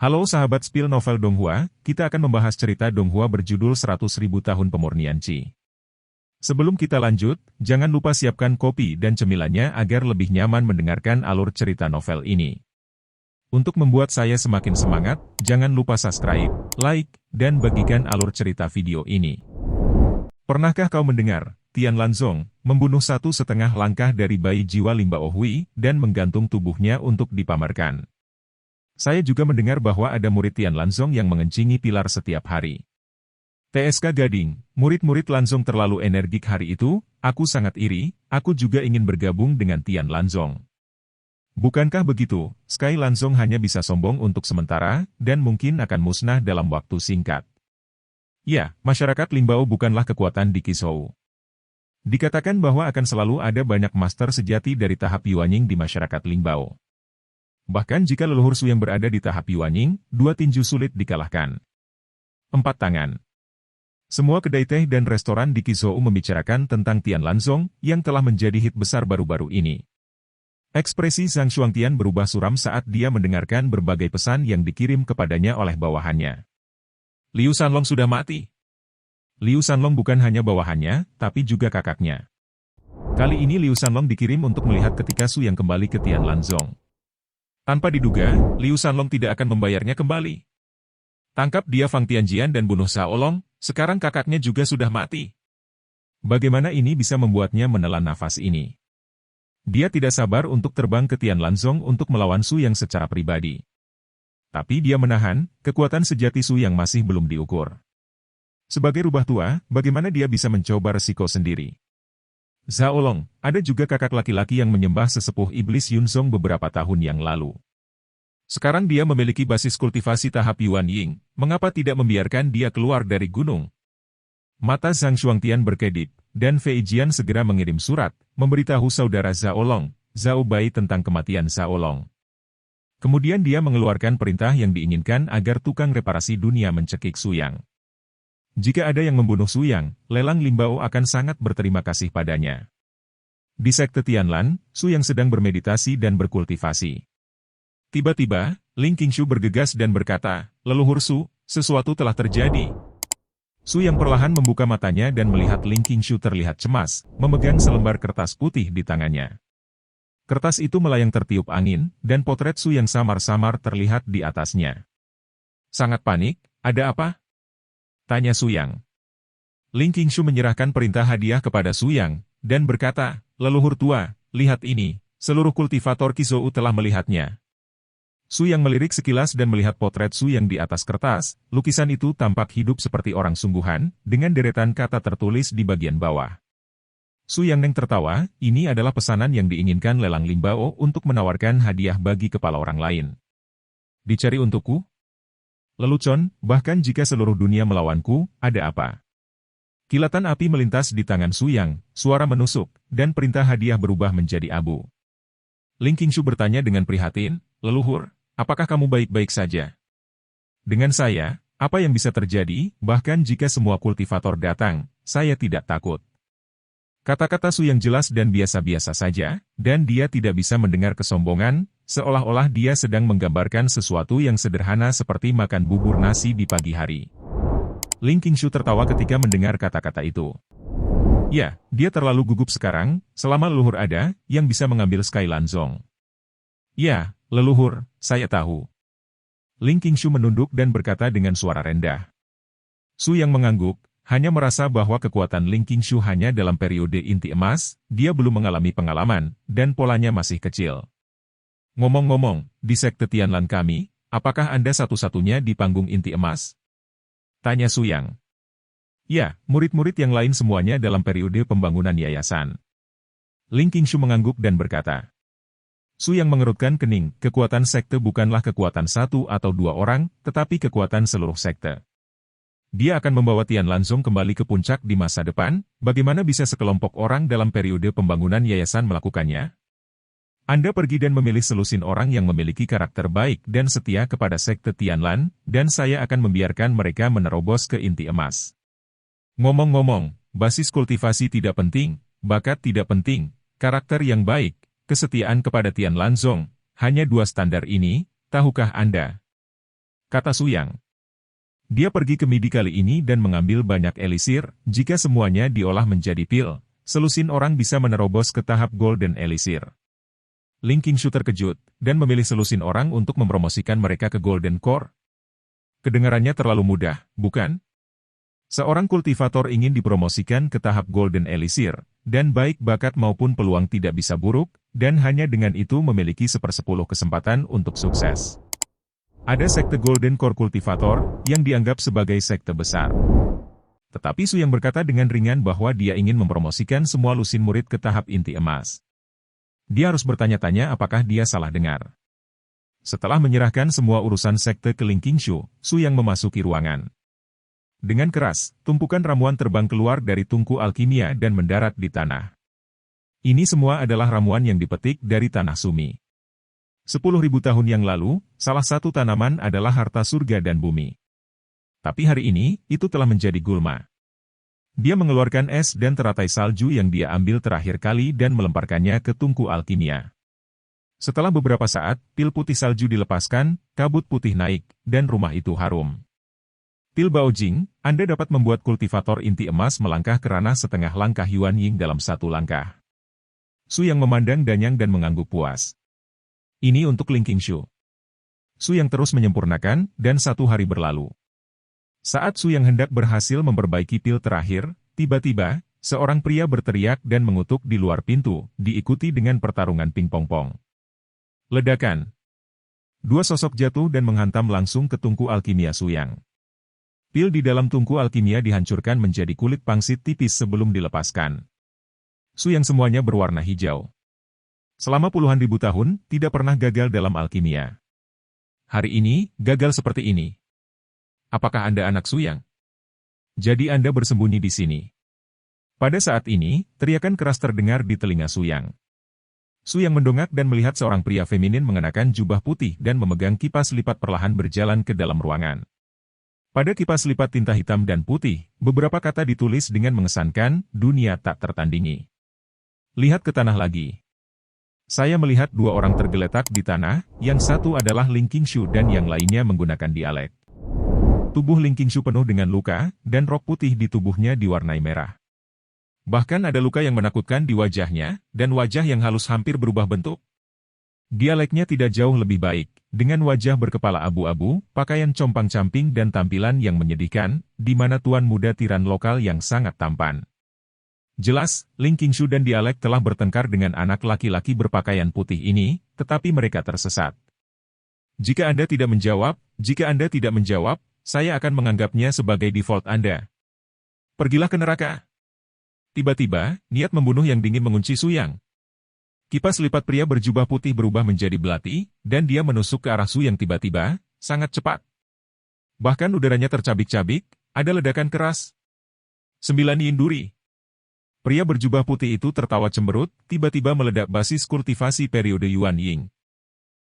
Halo sahabat spill novel Donghua, kita akan membahas cerita Donghua berjudul 100.000 tahun pemurnian Qi. Sebelum kita lanjut, jangan lupa siapkan kopi dan cemilannya agar lebih nyaman mendengarkan alur cerita novel ini. Untuk membuat saya semakin semangat, jangan lupa subscribe, like, dan bagikan alur cerita video ini. Pernahkah kau mendengar, Tian Lanzong membunuh 1,5 langkah dari bayi jiwa Limbao Hui dan menggantung tubuhnya untuk dipamerkan? Saya juga mendengar bahwa ada murid Tian Lanzong yang mengencingi pilar setiap hari. TSK Gading, murid-murid Lanzong terlalu energik hari itu, aku sangat iri, aku juga ingin bergabung dengan Tian Lanzong. Bukankah begitu, Sky Lanzong hanya bisa sombong untuk sementara, dan mungkin akan musnah dalam waktu singkat. Ya, masyarakat Limbao bukanlah kekuatan di Qizhou. Dikatakan bahwa akan selalu ada banyak master sejati dari tahap Yuanying di masyarakat Limbao. Bahkan jika leluhur Su yang berada di tahap Yuanying, 2 tinju sulit dikalahkan. 4 tangan. Semua kedai teh dan restoran di Qizhou membicarakan tentang Tian Lanzong yang telah menjadi hit besar baru-baru ini. Ekspresi Zhang Shuangtian berubah suram saat dia mendengarkan berbagai pesan yang dikirim kepadanya oleh bawahannya. Liu Sanlong sudah mati. Liu Sanlong bukan hanya bawahannya, tapi juga kakaknya. Kali ini Liu Sanlong dikirim untuk melihat ketika Su yang kembali ke Tian Lanzong. Tanpa diduga, Liu Sanlong tidak akan membayarnya kembali. Tangkap dia Fang Tianjian dan bunuh Xiaolong, sekarang kakaknya juga sudah mati. Bagaimana ini bisa membuatnya menelan nafas ini? Dia tidak sabar untuk terbang ke Tian Lanzong untuk melawan Su yang secara pribadi. Tapi dia menahan, kekuatan sejati Su yang masih belum diukur. Sebagai rubah tua, bagaimana dia bisa mencoba resiko sendiri? Xiaolong, ada juga kakak laki-laki yang menyembah sesepuh iblis Yunzong beberapa tahun yang lalu. Sekarang dia memiliki basis kultivasi tahap Yuanying, mengapa tidak membiarkan dia keluar dari gunung? Mata Zhang Shuangtian berkedip, dan Fei Jian segera mengirim surat, memberitahu saudara Xiaolong, Zhao Bai tentang kematian Xiaolong. Kemudian dia mengeluarkan perintah yang diinginkan agar tukang reparasi dunia mencekik Su Yang. Jika ada yang membunuh Su Yang, lelang Limbao akan sangat berterima kasih padanya. Di sekte Tianlan, Su Yang sedang bermeditasi dan berkultivasi. Tiba-tiba, Ling Qingshu bergegas dan berkata, "Leluhur Su, sesuatu telah terjadi." Su Yang perlahan membuka matanya dan melihat Ling Qingshu terlihat cemas, memegang selembar kertas putih di tangannya. Kertas itu melayang tertiup angin, dan potret Su Yang samar-samar terlihat di atasnya. Sangat panik, ada apa? Tanya Su Yang. Ling Qingshu menyerahkan perintah hadiah kepada Su Yang, dan berkata, "Leluhur tua, lihat ini, seluruh kultivator Qizhou telah melihatnya." Su Yang melirik sekilas dan melihat potret Su Yang di atas kertas, lukisan itu tampak hidup seperti orang sungguhan, dengan deretan kata tertulis di bagian bawah. Su Yang Neng tertawa, ini adalah pesanan yang diinginkan lelang Limbao untuk menawarkan hadiah bagi kepala orang lain. Dicari untukku? Lelucon, bahkan jika seluruh dunia melawanku, ada apa? Kilatan api melintas di tangan Su Yang, suara menusuk, dan perintah hadiah berubah menjadi abu. Ling Qingshu bertanya dengan prihatin, "Leluhur, apakah kamu baik-baik saja?" "Dengan saya, apa yang bisa terjadi, bahkan jika semua kultivator datang, saya tidak takut." Kata-kata Su Yang jelas dan biasa-biasa saja, dan dia tidak bisa mendengar kesombongan, seolah-olah dia sedang menggambarkan sesuatu yang sederhana seperti makan bubur nasi di pagi hari. Ling Qingshu tertawa ketika mendengar kata-kata itu. Ya, dia terlalu gugup sekarang, selama leluhur ada, yang bisa mengambil Sky Lanzong. Ya, leluhur, saya tahu. Ling Qingshu menunduk dan berkata dengan suara rendah. Su Yang mengangguk, hanya merasa bahwa kekuatan Ling Qingshu hanya dalam periode inti emas, dia belum mengalami pengalaman, dan polanya masih kecil. Ngomong-ngomong, di sekte Tianlan kami, apakah Anda satu-satunya di panggung inti emas? Tanya Su Yang. Ya, murid-murid yang lain semuanya dalam periode pembangunan yayasan. Ling Qingshu mengangguk dan berkata. Su Yang mengerutkan kening, kekuatan sekte bukanlah kekuatan 1 atau 2 orang, tetapi kekuatan seluruh sekte. Dia akan membawa Tian Lanzong kembali ke puncak di masa depan, bagaimana bisa sekelompok orang dalam periode pembangunan yayasan melakukannya? Anda pergi dan memilih selusin orang yang memiliki karakter baik dan setia kepada sekte Tianlan, dan saya akan membiarkan mereka menerobos ke inti emas. Ngomong-ngomong, basis kultivasi tidak penting, bakat tidak penting, karakter yang baik, kesetiaan kepada Tian Lanzong, hanya 2 standar ini, tahukah Anda? kata Su Yang. Dia pergi ke MIDI kali ini dan mengambil banyak elisir. Jika semuanya diolah menjadi pil, selusin orang bisa menerobos ke tahap Golden Elixir. Ling Qingshu terkejut, dan memilih selusin orang untuk mempromosikan mereka ke Golden Core. Kedengarannya terlalu mudah, bukan? Seorang kultivator ingin dipromosikan ke tahap Golden Elixir, dan baik bakat maupun peluang tidak bisa buruk, dan hanya dengan itu memiliki 1/10 kesempatan untuk sukses. Ada sekte Golden Core Kultivator, yang dianggap sebagai sekte besar. Tetapi Su Yang berkata dengan ringan bahwa dia ingin mempromosikan semua lusin murid ke tahap inti emas. Dia harus bertanya-tanya apakah dia salah dengar. Setelah menyerahkan semua urusan sekte ke Ling Qingshu, Su Yang memasuki ruangan. Dengan keras, tumpukan ramuan terbang keluar dari tungku alkimia dan mendarat di tanah. Ini semua adalah ramuan yang dipetik dari tanah Sumi. 10.000 tahun yang lalu, salah satu tanaman adalah harta surga dan bumi. Tapi hari ini, itu telah menjadi gulma. Dia mengeluarkan es dan teratai salju yang dia ambil terakhir kali dan melemparkannya ke tungku alkimia. Setelah beberapa saat, pil putih salju dilepaskan, kabut putih naik, dan rumah itu harum. Pil Baojing, Anda dapat membuat kultivator inti emas melangkah ke ranah setengah langkah Yuan Ying dalam satu langkah. Su Yang memandang Danyang dan mengangguk puas. Ini untuk Ling Qingshu. Su Yang terus menyempurnakan, dan 1 hari berlalu. Saat Su Yang hendak berhasil memperbaiki pil terakhir, tiba-tiba, seorang pria berteriak dan mengutuk di luar pintu, diikuti dengan pertarungan pingpong-pong. Ledakan. 2 sosok jatuh dan menghantam langsung ke tungku alkimia Su Yang. Pil di dalam tungku alkimia dihancurkan menjadi kulit pangsit tipis sebelum dilepaskan. Su Yang semuanya berwarna hijau. Selama puluhan ribu tahun, tidak pernah gagal dalam alkimia. Hari ini, gagal seperti ini. Apakah Anda anak Su Yang? Jadi Anda bersembunyi di sini. Pada saat ini, teriakan keras terdengar di telinga Su Yang. Su Yang mendongak dan melihat seorang pria feminin mengenakan jubah putih dan memegang kipas lipat perlahan berjalan ke dalam ruangan. Pada kipas lipat tinta hitam dan putih, beberapa kata ditulis dengan mengesankan, dunia tak tertandingi. Lihat ke tanah lagi. Saya melihat 2 orang tergeletak di tanah, yang satu adalah Ling Qingshu dan yang lainnya menggunakan dialek. Tubuh Ling Qingshu penuh dengan luka, dan rok putih di tubuhnya diwarnai merah. Bahkan ada luka yang menakutkan di wajahnya, dan wajah yang halus hampir berubah bentuk. Dialeknya tidak jauh lebih baik, dengan wajah berkepala abu-abu, pakaian compang-camping dan tampilan yang menyedihkan, di mana tuan muda tiran lokal yang sangat tampan. Jelas, Ling Qingshu dan dialek telah bertengkar dengan anak laki-laki berpakaian putih ini, tetapi mereka tersesat. Jika Anda tidak menjawab, saya akan menganggapnya sebagai default Anda. Pergilah ke neraka. Tiba-tiba, niat membunuh yang dingin mengunci Su Yang. Kipas lipat pria berjubah putih berubah menjadi belati, dan dia menusuk ke arah Su Yang tiba-tiba, sangat cepat. Bahkan udaranya tercabik-cabik, ada ledakan keras. 9 yin duri. Pria berjubah putih itu tertawa cemberut, tiba-tiba meledak basis kultivasi periode Yuan Ying,